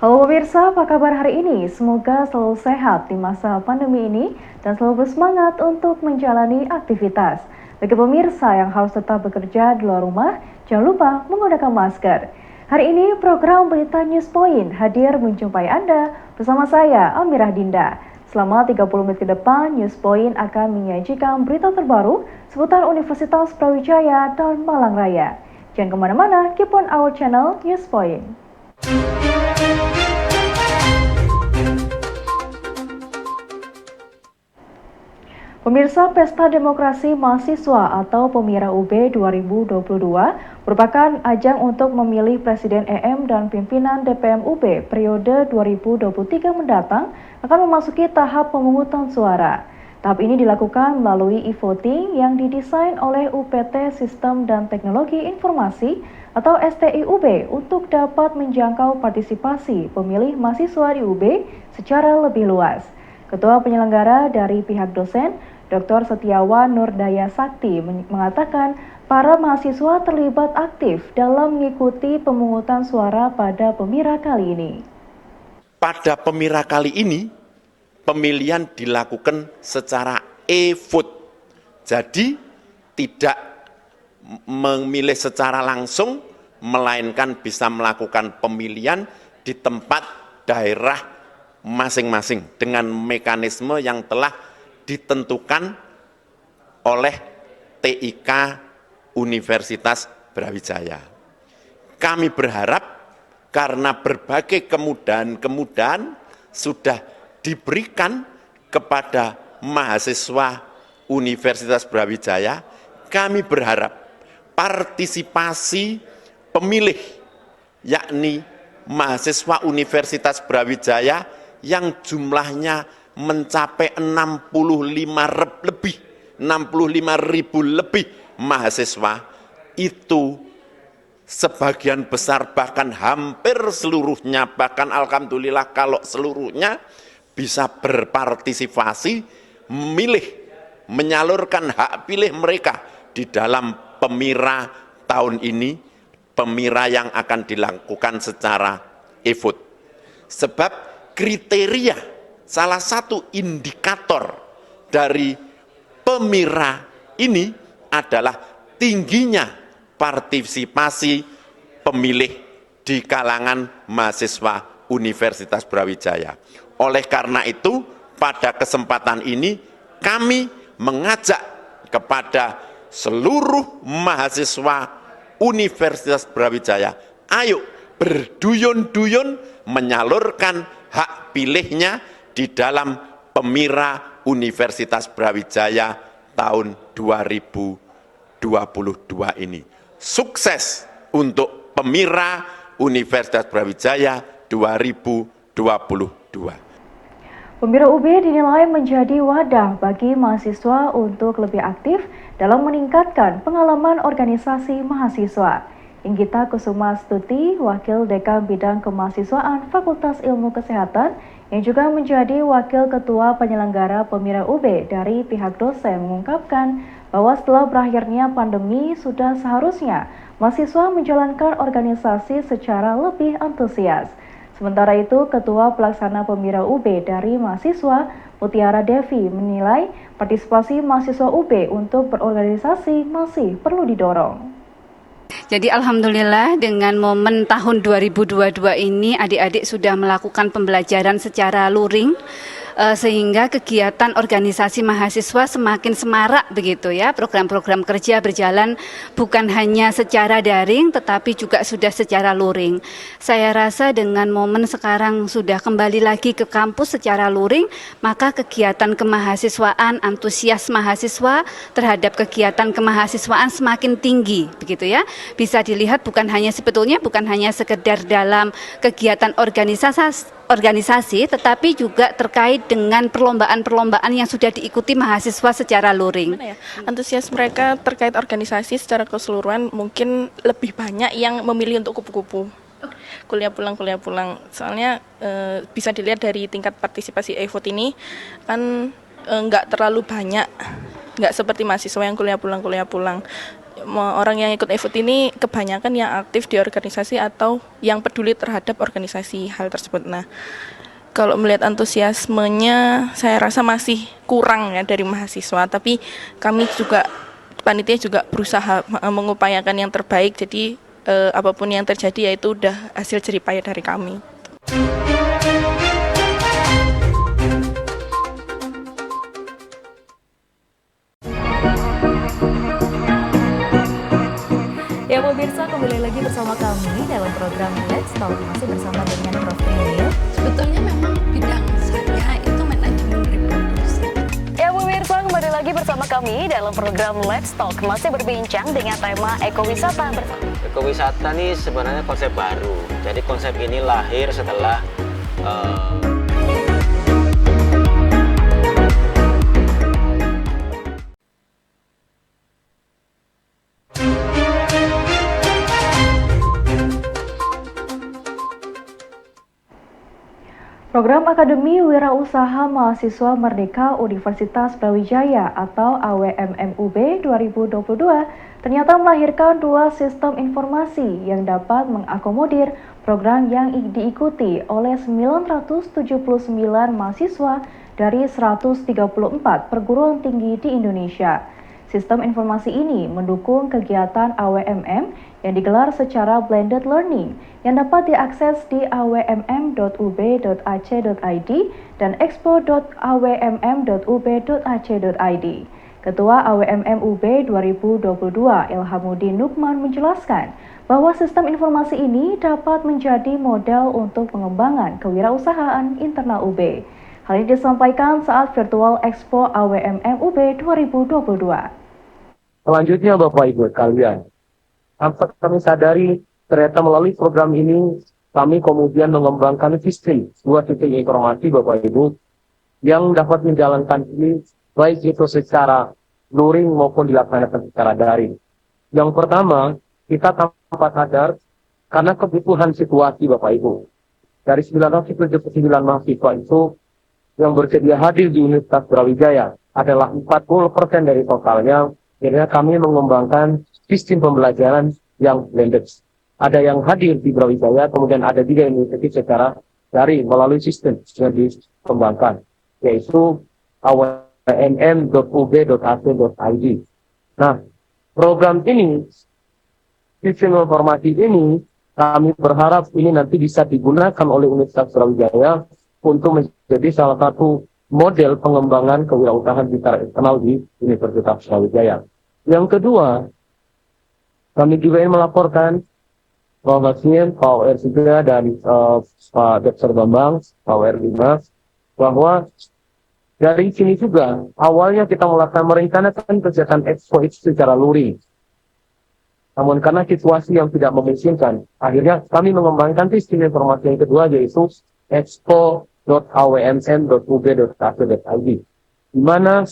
Halo pemirsa, apa kabar hari ini? Semoga selalu sehat di masa pandemi ini dan selalu bersemangat untuk menjalani aktivitas. Bagi pemirsa yang harus tetap bekerja di luar rumah, jangan lupa menggunakan masker. Hari ini program Berita News Point hadir menjumpai Anda bersama saya, Amirah Dinda. Selama 30 menit ke depan, News Point akan menyajikan berita terbaru seputar Universitas Brawijaya dan Malang Raya. Jangan kemana-mana, keep on our channel News Point. Pemirsa, Pesta Demokrasi Mahasiswa atau Pemira UB 2022 merupakan ajang untuk memilih Presiden EM dan pimpinan DPM UB periode 2023 mendatang akan memasuki tahap pemungutan suara. Tahap ini dilakukan melalui e-voting yang didesain oleh UPT Sistem dan Teknologi Informasi atau STI-UB untuk dapat menjangkau partisipasi pemilih mahasiswa di UB secara lebih luas. Ketua penyelenggara dari pihak dosen, Dr. Setiawan Nurdaya Sakti mengatakan para mahasiswa terlibat aktif dalam mengikuti pemungutan suara pada Pemira kali ini. Pada Pemira kali ini, pemilihan dilakukan secara e-vote. Jadi tidak memilih secara langsung, melainkan bisa melakukan pemilihan di tempat daerah masing-masing dengan mekanisme yang telah ditentukan oleh TIK Universitas Brawijaya. Kami berharap karena berbagai kemudahan sudah diberikan kepada mahasiswa Universitas Brawijaya, kami berharap partisipasi pemilih, yakni mahasiswa Universitas Brawijaya yang jumlahnya mencapai 65.000 lebih mahasiswa, itu sebagian besar bahkan hampir seluruhnya, bahkan alhamdulillah kalau seluruhnya bisa berpartisipasi memilih, menyalurkan hak pilih mereka di dalam Pemira tahun ini, Pemira yang akan dilakukan secara e-vote. Sebab kriteria, salah satu indikator dari Pemira ini adalah tingginya partisipasi pemilih di kalangan mahasiswa Universitas Brawijaya. Oleh karena itu, pada kesempatan ini kami mengajak kepada seluruh mahasiswa Universitas Brawijaya, ayo berduyun-duyun menyalurkan hak pilihnya di dalam Pemira Universitas Brawijaya tahun 2022 ini. Sukses untuk Pemira Universitas Brawijaya 2022. Pemira UB dinilai menjadi wadah bagi mahasiswa untuk lebih aktif dalam meningkatkan pengalaman organisasi mahasiswa. Inggita Kusuma Stuti, Wakil Dekan Bidang Kemahasiswaan Fakultas Ilmu Kesehatan, yang juga menjadi Wakil Ketua Penyelenggara Pemira UB dari pihak dosen mengungkapkan bahwa setelah berakhirnya pandemi sudah seharusnya mahasiswa menjalankan organisasi secara lebih antusias. Sementara itu, Ketua Pelaksana Pemira UB dari mahasiswa, Mutiara Devi, menilai partisipasi mahasiswa UB untuk berorganisasi masih perlu didorong. Jadi alhamdulillah dengan momen tahun 2022 ini adik-adik sudah melakukan pembelajaran secara luring, sehingga kegiatan organisasi mahasiswa semakin semarak begitu ya. Program-program kerja berjalan bukan hanya secara daring tetapi juga sudah secara luring. Saya rasa dengan momen sekarang sudah kembali lagi ke kampus secara luring, maka kegiatan kemahasiswaan, antusias mahasiswa terhadap kegiatan kemahasiswaan semakin tinggi begitu ya. Bisa dilihat sebetulnya bukan hanya sekedar dalam kegiatan organisasi tetapi juga terkait dengan perlombaan-perlombaan yang sudah diikuti mahasiswa secara luring. Antusias mereka terkait organisasi secara keseluruhan mungkin lebih banyak yang memilih untuk kupu-kupu. Kuliah pulang. Soalnya bisa dilihat dari tingkat partisipasi e-vote ini kan nggak terlalu banyak, nggak seperti mahasiswa yang kuliah pulang. orang yang ikut e-food ini kebanyakan yang aktif di organisasi atau yang peduli terhadap organisasi hal tersebut. Nah, kalau melihat antusiasmenya saya rasa masih kurang ya dari mahasiswa, tapi kami juga panitia juga berusaha mengupayakan yang terbaik, jadi apapun yang terjadi yaitu udah hasil jeripaya dari kami. Ya pemirsa, kembali lagi bersama kami dalam program Let's Talk, masih bersama dengan Prof. Emil. Sebetulnya memang bidang saya itu manajemen reproduksi. Ya pemirsa, kembali lagi bersama kami dalam program Let's Talk, masih berbincang dengan tema ekowisata bersama. Ekowisata ini sebenarnya konsep baru. Jadi konsep ini lahir setelah Program Akademi Wirausaha Mahasiswa Merdeka Universitas Brawijaya atau AWMMUB 2022 ternyata melahirkan 2 sistem informasi yang dapat mengakomodir program yang diikuti oleh 979 mahasiswa dari 134 perguruan tinggi di Indonesia. Sistem informasi ini mendukung kegiatan AWMM yang digelar secara blended learning yang dapat diakses di awmm.ub.ac.id dan expo.awmm.ub.ac.id. Ketua AWMM UB 2022 Ilhamuddin Nukman menjelaskan bahwa sistem informasi ini dapat menjadi modal untuk pengembangan kewirausahaan internal UB. Hal ini disampaikan saat virtual Expo AWMM UB 2022. Selanjutnya Bapak Ibu sekalian, tanpa kami sadari ternyata melalui program ini kami kemudian mengembangkan sistem 2 sistem informasi Bapak Ibu yang dapat menjalankan ini baik itu secara luring maupun dilaksanakan secara daring. Yang pertama, kita tanpa sadar karena kebutuhan situasi Bapak Ibu. Dari 979 mahasiswa itu yang bersedia hadir di Universitas Brawijaya adalah 40% dari totalnya. Akhirnya kami mengembangkan sistem pembelajaran yang blended. Ada yang hadir di Brawijaya, kemudian ada juga yang mengikuti secara daring melalui sistem yang dikembangkan, yaitu awmm.ub.ac.id. Nah, program ini, sistem informasi ini, kami berharap ini nanti bisa digunakan oleh Universitas Brawijaya untuk menjadi salah satu model pengembangan kewirausahaan secara internal di Universitas Brawijaya. Yang kedua, kami juga ingin melaporkan bahwasanya Pak WR juga dan Pak Dr. Bambang, Pak WR Dimas, bahwa dari sini juga awalnya kita merencanakan kegiatan expo itu secara luring. Namun karena situasi yang tidak memungkinkan, akhirnya kami mengembangkan sistem informasi yang kedua, yaitu expo.awmm.ub.ac.id, di mana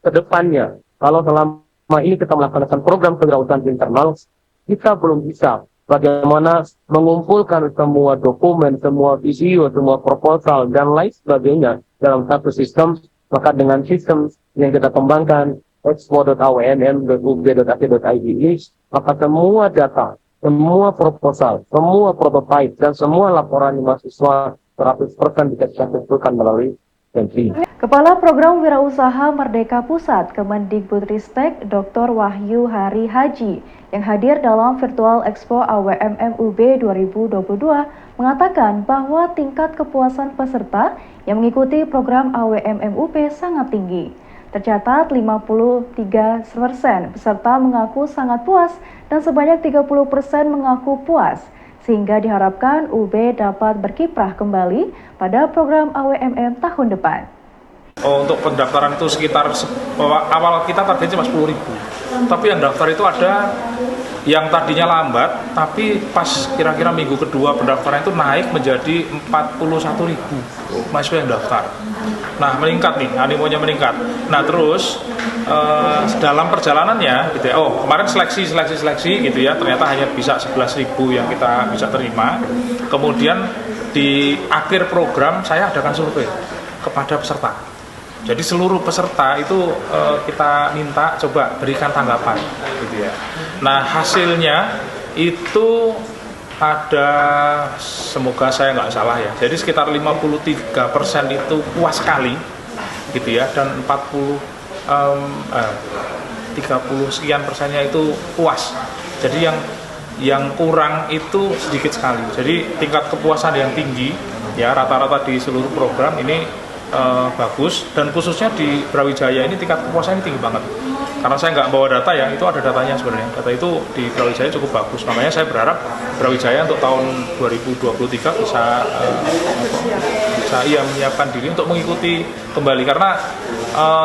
kedepannya kalau selama ini kita melaksanakan program kewirausahaan internal, kita belum bisa bagaimana mengumpulkan semua dokumen, semua video, semua proposal, dan lain sebagainya dalam satu sistem. Maka dengan sistem yang kita kembangkan, expo.awmm.ub.ac.id ini, maka semua data, semua proposal, semua prototype, dan semua laporan mahasiswa 100% bisa kita kumpulkan melalui Sensi. Kepala Program Wirausaha Merdeka Pusat Kemendikbudristek Dr. Wahyu Hari Haji yang hadir dalam virtual Expo AWMM UB 2022 mengatakan bahwa tingkat kepuasan peserta yang mengikuti program AWMM UB sangat tinggi. Tercatat 53% peserta mengaku sangat puas dan sebanyak 30% mengaku puas, sehingga diharapkan UB dapat berkiprah kembali pada program AWMM tahun depan. Untuk pendaftaran itu sekitar awal kita targetnya 10.000, tapi yang daftar itu ada yang tadinya lambat, tapi pas kira-kira minggu kedua pendaftaran itu naik menjadi 41.000 mahasiswa yang daftar. Nah, meningkat nih, animonya meningkat. Nah, terus dalam perjalanannya gitu ya, kemarin seleksi gitu ya, ternyata hanya bisa 11.000 yang kita bisa terima. Kemudian di akhir program saya adakan survei kepada peserta. Jadi seluruh peserta itu kita minta coba berikan tanggapan, gitu ya. Nah hasilnya itu ada, semoga saya nggak salah ya, jadi sekitar 53% itu puas sekali, gitu ya, dan 30 sekian persennya itu puas. Jadi yang kurang itu sedikit sekali. Jadi tingkat kepuasan yang tinggi, ya rata-rata di seluruh program ini bagus, dan khususnya di Brawijaya ini tingkat kepuasan ini tinggi banget. Karena saya nggak bawa data ya, itu ada datanya sebenarnya. Data itu di Brawijaya cukup bagus. Makanya saya berharap Brawijaya untuk tahun 2023 bisa menyiapkan diri untuk mengikuti kembali. Karena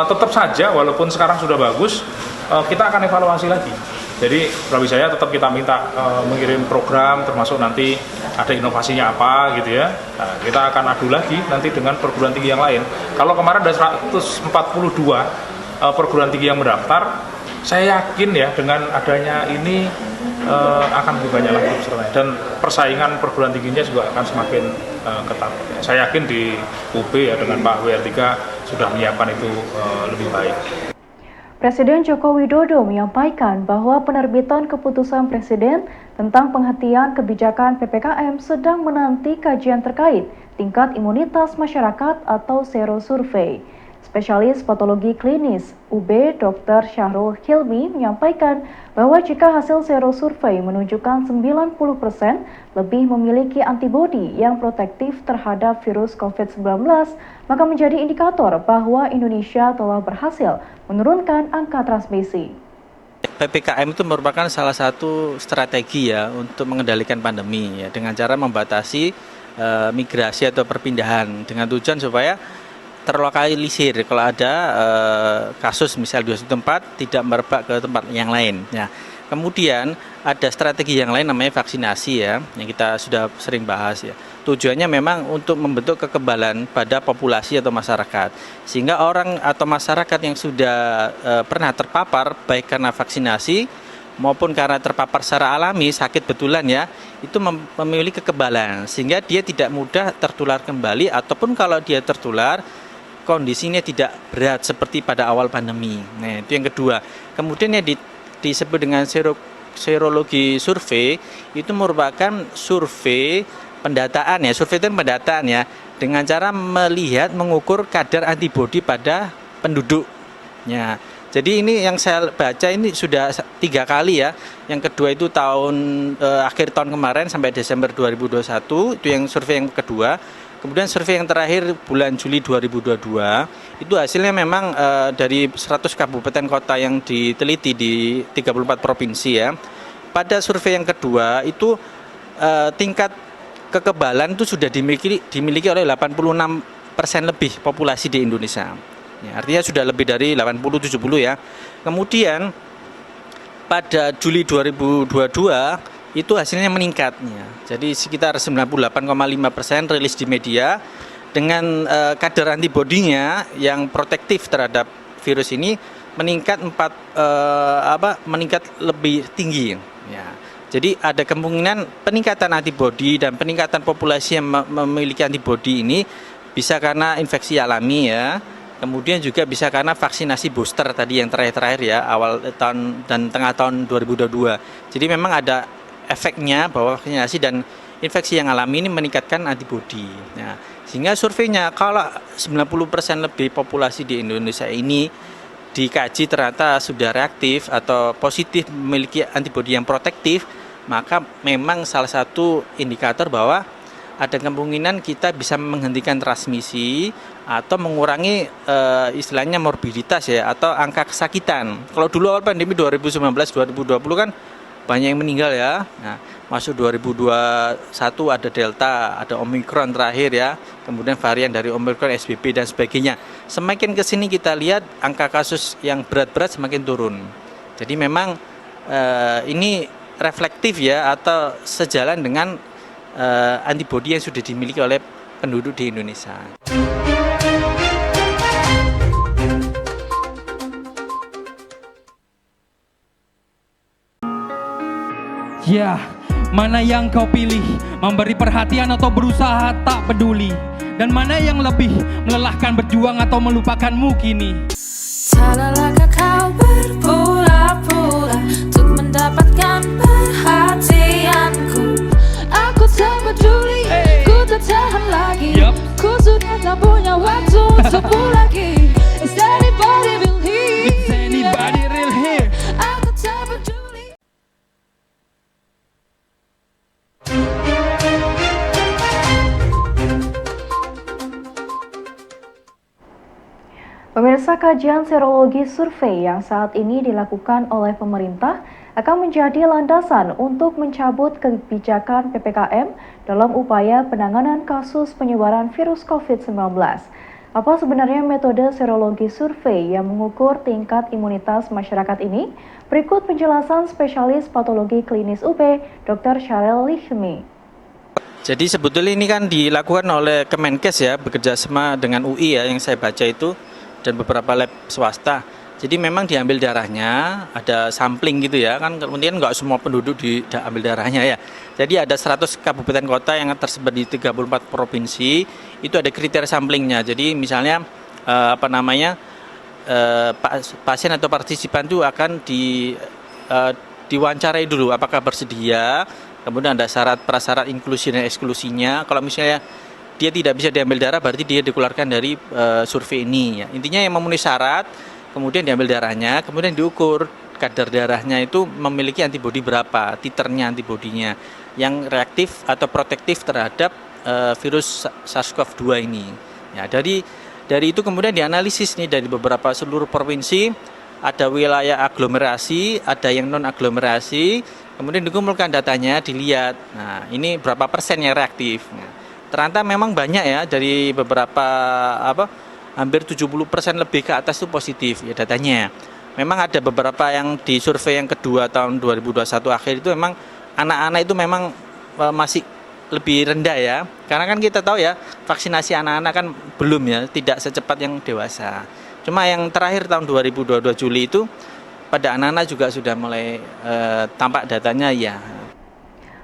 tetap saja walaupun sekarang sudah bagus, kita akan evaluasi lagi. Jadi Brawijaya tetap kita minta mengirim program, termasuk nanti ada inovasinya apa gitu ya. Nah, kita akan adu lagi nanti dengan perguruan tinggi yang lain. Kalau kemarin ada 142 perguruan tinggi yang mendaftar, saya yakin ya dengan adanya ini akan lebih banyak lagi pesertanya, dan persaingan perguruan tingginya juga akan semakin ketat. Saya yakin di UB ya dengan Pak WR3 sudah menyiapkan itu lebih baik. Presiden Joko Widodo menyampaikan bahwa penerbitan keputusan Presiden tentang penghentian kebijakan PPKM sedang menanti kajian terkait tingkat imunitas masyarakat atau serosurvei. Spesialis patologi klinis UB Dr. Syahrul Hilmi menyampaikan bahwa jika hasil serosurvei menunjukkan 90% lebih memiliki antibodi yang protektif terhadap virus COVID-19, maka menjadi indikator bahwa Indonesia telah berhasil menurunkan angka transmisi. PPKM itu merupakan salah satu strategi ya untuk mengendalikan pandemi ya, dengan cara membatasi migrasi atau perpindahan dengan tujuan supaya terlokalisir kalau ada kasus misal di suatu tempat tidak merebak ke tempat yang lain. Ya. Kemudian ada strategi yang lain namanya vaksinasi ya, yang kita sudah sering bahas ya. Tujuannya memang untuk membentuk kekebalan pada populasi atau masyarakat, sehingga orang atau masyarakat yang sudah pernah terpapar baik karena vaksinasi maupun karena terpapar secara alami sakit betulan ya, itu memiliki kekebalan sehingga dia tidak mudah tertular kembali, ataupun kalau dia tertular kondisinya tidak berat seperti pada awal pandemi. Nah, itu yang kedua. Kemudian yang disebut dengan serologi survei itu merupakan survei pendataan ya. Survei itu pendataan ya, dengan cara melihat mengukur kadar antibodi pada penduduknya. Jadi ini yang saya baca ini sudah 3 kali ya. Yang kedua itu akhir tahun kemarin sampai Desember 2021, itu yang survei yang kedua. Kemudian survei yang terakhir bulan Juli 2022, itu hasilnya memang dari 100 kabupaten kota yang diteliti di 34 provinsi ya. Pada survei yang kedua itu tingkat kekebalan itu sudah dimiliki oleh 86% lebih populasi di Indonesia. Ya, artinya sudah lebih dari 80-70 ya. Kemudian pada Juli 2022 itu hasilnya meningkatnya. Jadi sekitar 98,5% rilis di media dengan kadar antibodinya yang protektif terhadap virus ini meningkat meningkat lebih tinggi. Ya. Jadi ada kemungkinan peningkatan antibodi dan peningkatan populasi yang memiliki antibodi ini bisa karena infeksi alami ya. Kemudian juga bisa karena vaksinasi booster tadi yang terakhir ya, awal tahun dan tengah tahun 2022. Jadi memang ada efeknya bahwa vaksinasi dan infeksi yang alami ini meningkatkan antibodi. Nah, sehingga surveinya kalau 90% lebih populasi di Indonesia ini dikaji ternyata sudah reaktif atau positif memiliki antibodi yang protektif, maka memang salah satu indikator bahwa ada kemungkinan kita bisa menghentikan transmisi atau mengurangi istilahnya morbiditas ya, atau angka kesakitan. Kalau dulu awal pandemi 2019-2020 kan banyak yang meninggal ya. Nah, masuk 2021 ada Delta, ada Omikron terakhir ya. Kemudian varian dari Omikron, SBB dan sebagainya. Semakin ke sini kita lihat angka kasus yang berat-berat semakin turun. Jadi memang ini reflektif ya, atau sejalan dengan antibodi yang sudah dimiliki oleh penduduk di Indonesia. Ya, mana yang kau pilih? Memberi perhatian atau berusaha tak peduli? Dan mana yang lebih melelahkan, berjuang atau melupakanmu kini? Salahkah kau berpura-pura untuk mendapatkan perhatianku? Aku tak peduli, ku tak tahan lagi. Ku sudah tak punya waktu untukmu lagi. Is anybody real here? Is anybody real here? Aku tak peduli. Pemirsa, kajian serologi survei yang saat ini dilakukan oleh pemerintah akan menjadi landasan untuk mencabut kebijakan PPKM dalam upaya penanganan kasus penyebaran virus COVID-19. Apa sebenarnya metode serologi survei yang mengukur tingkat imunitas masyarakat ini? Berikut penjelasan spesialis patologi klinis UB, Dr. Syarel Lihmi. Jadi sebetulnya ini kan dilakukan oleh Kemenkes ya, bekerjasama dengan UI ya, yang saya baca itu, dan beberapa lab swasta. Jadi memang diambil darahnya, ada sampling gitu ya, kan kemudian nggak semua penduduk diambil darahnya ya. Jadi ada 100 kabupaten kota yang tersebar di 34 provinsi, itu ada kriteria samplingnya. Jadi misalnya pasien atau partisipan itu akan diwawancarai dulu apakah bersedia, kemudian ada syarat prasyarat inklusi dan eksklusinya. Kalau misalnya dia tidak bisa diambil darah, berarti dia dikeluarkan dari survei ini. Ya. Intinya yang memenuhi syarat, kemudian diambil darahnya, kemudian diukur kadar darahnya itu memiliki antibodi berapa, titernya antibodinya, yang reaktif atau protektif terhadap virus SARS-CoV-2 ini. Ya, dari itu kemudian dianalisis nih dari beberapa seluruh provinsi, ada wilayah aglomerasi, ada yang non aglomerasi, kemudian dikumpulkan datanya, dilihat. Nah, ini berapa persen yang reaktif. Nah, ternyata memang banyak ya, dari beberapa hampir 70% lebih ke atas itu positif ya datanya. Memang ada beberapa yang di survei yang kedua tahun 2021 akhir itu memang anak-anak itu memang masih lebih rendah ya. Karena kan kita tahu ya, vaksinasi anak-anak kan belum ya, tidak secepat yang dewasa. Cuma yang terakhir tahun 2022 Juli itu pada anak-anak juga sudah mulai tampak datanya ya.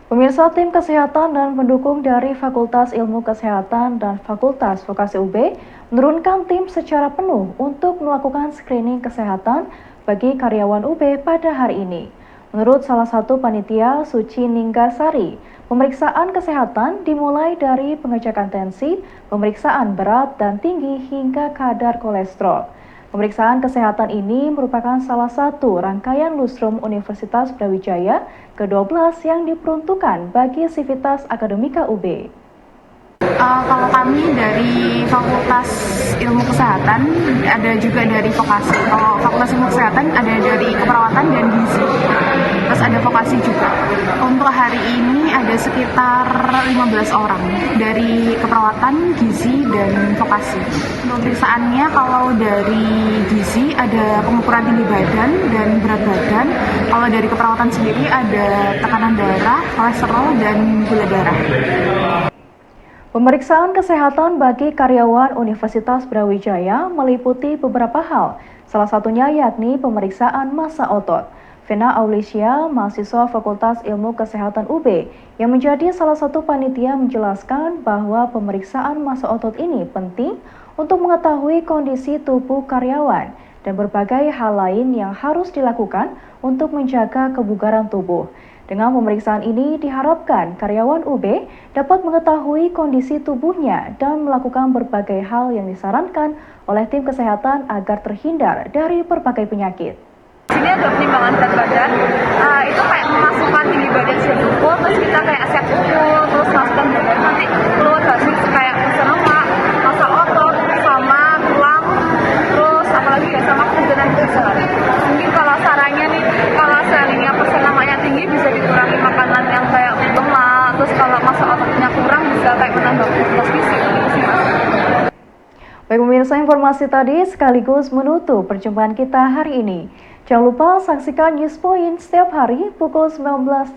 Pemirsa, tim kesehatan dan pendukung dari Fakultas Ilmu Kesehatan dan Fakultas Vokasi UB menurunkan tim secara penuh untuk melakukan screening kesehatan bagi karyawan UB pada hari ini. Menurut salah satu panitia, Suci Ninggasari, pemeriksaan kesehatan dimulai dari pengecekan tensi, pemeriksaan berat dan tinggi hingga kadar kolesterol. Pemeriksaan kesehatan ini merupakan salah satu rangkaian Lusrum Universitas Brawijaya ke-12 yang diperuntukkan bagi Sivitas Akademika UB. Kalau kami dari Fakultas Ilmu Kesehatan, ada juga dari Vokasi. Kalau Fakultas Ilmu Kesehatan ada dari Keperawatan dan Gizi. Terus ada Vokasi juga. Untuk hari ini ada sekitar 15 orang dari Keperawatan, Gizi, dan Vokasi. Untuk pemeriksaannya kalau dari Gizi ada pengukuran tinggi badan dan berat badan. Kalau dari Keperawatan sendiri ada tekanan darah, kolesterol, dan gula darah. Pemeriksaan kesehatan bagi karyawan Universitas Brawijaya meliputi beberapa hal, salah satunya yakni pemeriksaan massa otot. Vena Aulicia, mahasiswa Fakultas Ilmu Kesehatan UB, yang menjadi salah satu panitia menjelaskan bahwa pemeriksaan massa otot ini penting untuk mengetahui kondisi tubuh karyawan dan berbagai hal lain yang harus dilakukan untuk menjaga kebugaran tubuh. Dengan pemeriksaan ini diharapkan karyawan UB dapat mengetahui kondisi tubuhnya dan melakukan berbagai hal yang disarankan oleh tim kesehatan agar terhindar dari berbagai penyakit. Sini ada penimbangan berat badan, itu kayak memasukkan tinggi badan sedukur, terus kita kayak set ukur, terus masukkan berat badan, nanti keluar hasil kayak pesan lemak, massa otot, sama tulang, terus apalagi ya sama kebugaran ginjal. Mungkin kalau sarannya nih, kalau seandainya pesan lemaknya tinggi bisa dikurangi makanan yang kayak lemak, terus kalau massa ototnya kurang bisa kayak menambah aktivitas fisik. Baik pemirsa, informasi tadi sekaligus menutup perjumpaan kita hari ini. Jangan lupa saksikan News Point setiap hari pukul 19.30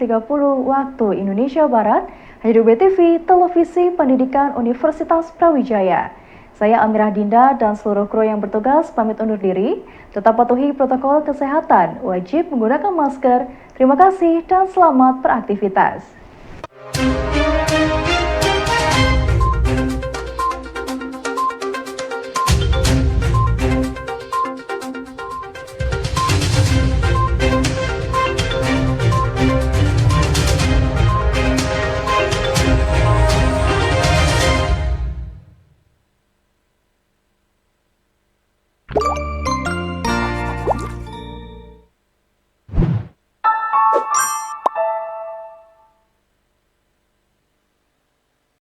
waktu Indonesia Barat hanya di BTV, Televisi Pendidikan Universitas Brawijaya. Saya Amirah Dinda dan seluruh kru yang bertugas pamit undur diri. Tetap patuhi protokol kesehatan, wajib menggunakan masker. Terima kasih dan selamat beraktivitas.